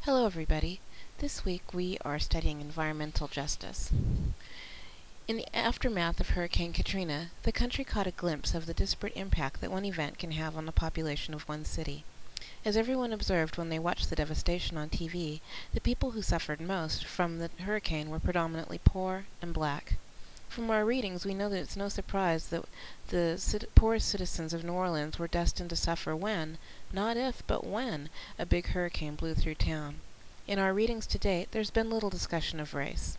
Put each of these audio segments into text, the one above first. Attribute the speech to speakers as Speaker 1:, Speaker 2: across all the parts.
Speaker 1: Hello everybody. This week we are studying environmental justice. In the aftermath of Hurricane Katrina, the country caught a glimpse of the disparate impact that one event can have on the population of one city. As everyone observed when they watched the devastation on TV, the people who suffered most from the hurricane were predominantly poor and black. From our readings, we know that it's no surprise that the poorest citizens of New Orleans were destined to suffer when, not if, but when, a big hurricane blew through town. In our readings to date, there's been little discussion of race.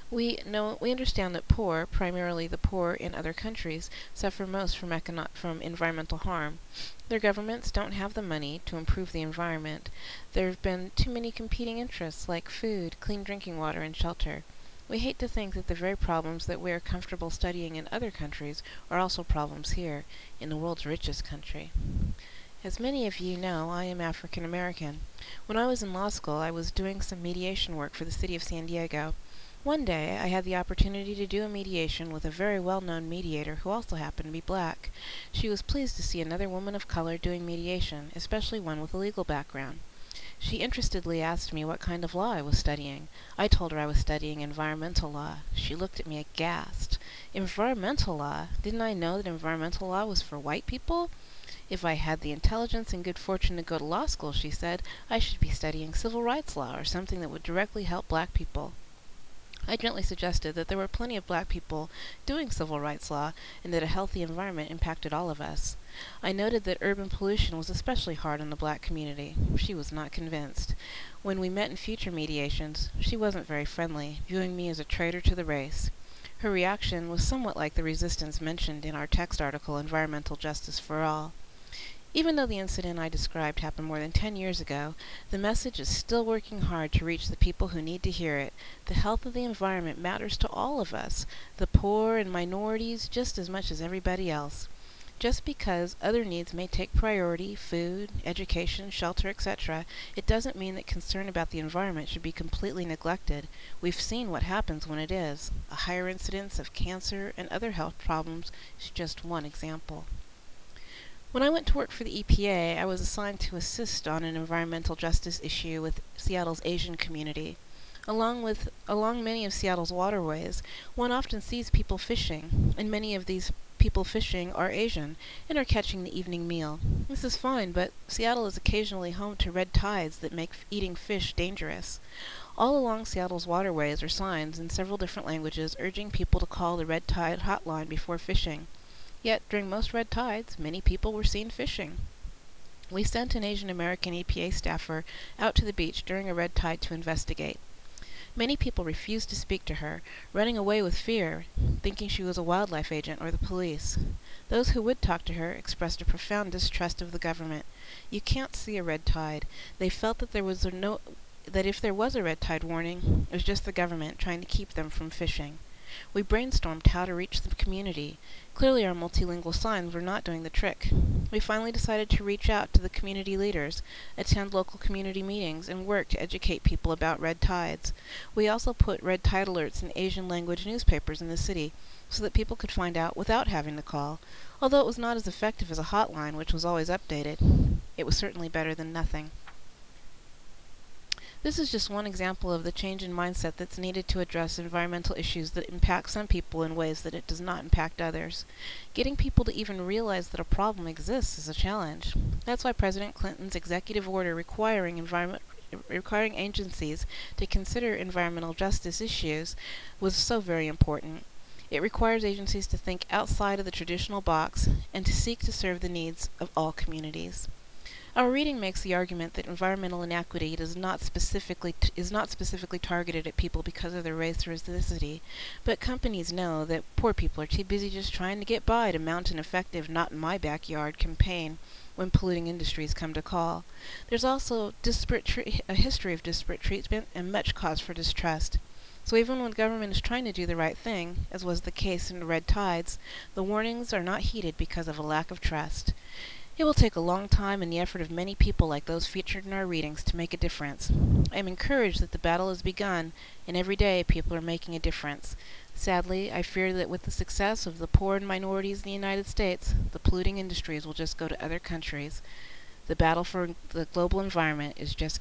Speaker 1: We understand that poor, primarily the poor in other countries, suffer most from environmental harm. Their governments don't have the money to improve the environment. There have been too many competing interests like food, clean drinking water, and shelter. We hate to think that the very problems that we are comfortable studying in other countries are also problems here, in the world's richest country. As many of you know, I am African American. When I was in law school, I was doing some mediation work for the city of San Diego. One day, I had the opportunity to do a mediation with a very well-known mediator who also happened to be black. She was pleased to see another woman of color doing mediation, especially one with a legal background. She interestedly asked me what kind of law I was studying. I told her I was studying environmental law. She looked at me aghast. Environmental law? Didn't I know that environmental law was for white people? If I had the intelligence and good fortune to go to law school, she said, I should be studying civil rights law or something that would directly help black people. I gently suggested that there were plenty of black people doing civil rights law and that a healthy environment impacted all of us. I noted that urban pollution was especially hard on the black community. She was not convinced. When we met in future mediations, she wasn't very friendly, viewing me as a traitor to the race. Her reaction was somewhat like the resistance mentioned in our text article, Environmental Justice for All. Even though the incident I described happened more than 10 years ago, the message is still working hard to reach the people who need to hear it. The health of the environment matters to all of us, the poor and minorities just as much as everybody else. Just because other needs may take priority, food, education, shelter, etc., it doesn't mean that concern about the environment should be completely neglected. We've seen what happens when it is. A higher incidence of cancer and other health problems is just one example. When I went to work for the EPA, I was assigned to assist on an environmental justice issue with Seattle's Asian community. Along many of Seattle's waterways, one often sees people fishing, and many of these people fishing are Asian and are catching the evening meal. This is fine, but Seattle is occasionally home to red tides that make eating fish dangerous. All along Seattle's waterways are signs in several different languages urging people to call the red tide hotline before fishing. Yet, during most red tides, many people were seen fishing. We sent an Asian American EPA staffer out to the beach during a red tide to investigate. Many people refused to speak to her, running away with fear, thinking she was a wildlife agent or the police. Those who would talk to her expressed a profound distrust of the government. You can't see a red tide. They felt that that if there was a red tide warning, it was just the government trying to keep them from fishing. We brainstormed how to reach the community. Clearly our multilingual signs were not doing the trick. We finally decided to reach out to the community leaders, attend local community meetings, and work to educate people about red tides. We also put red tide alerts in Asian language newspapers in the city so that people could find out without having to call. Although it was not as effective as a hotline, which was always updated, it was certainly better than nothing. This is just one example of the change in mindset that's needed to address environmental issues that impact some people in ways that it does not impact others. Getting people to even realize that a problem exists is a challenge. That's why President Clinton's executive order requiring agencies to consider environmental justice issues was so very important. It requires agencies to think outside of the traditional box and to seek to serve the needs of all communities. Our reading makes the argument that environmental inequity is not specifically targeted at people because of their race or ethnicity, but companies know that poor people are too busy just trying to get by to mount an effective "not in my backyard" campaign when polluting industries come to call. There's also a history of disparate treatment and much cause for distrust. So even when government is trying to do the right thing, as was the case in the red tides, the warnings are not heeded because of a lack of trust. It will take a long time and the effort of many people like those featured in our readings to make a difference. I am encouraged that the battle has begun, and every day people are making a difference. Sadly, I fear that with the success of the poor and minorities in the United States, the polluting industries will just go to other countries. The battle for the global environment is just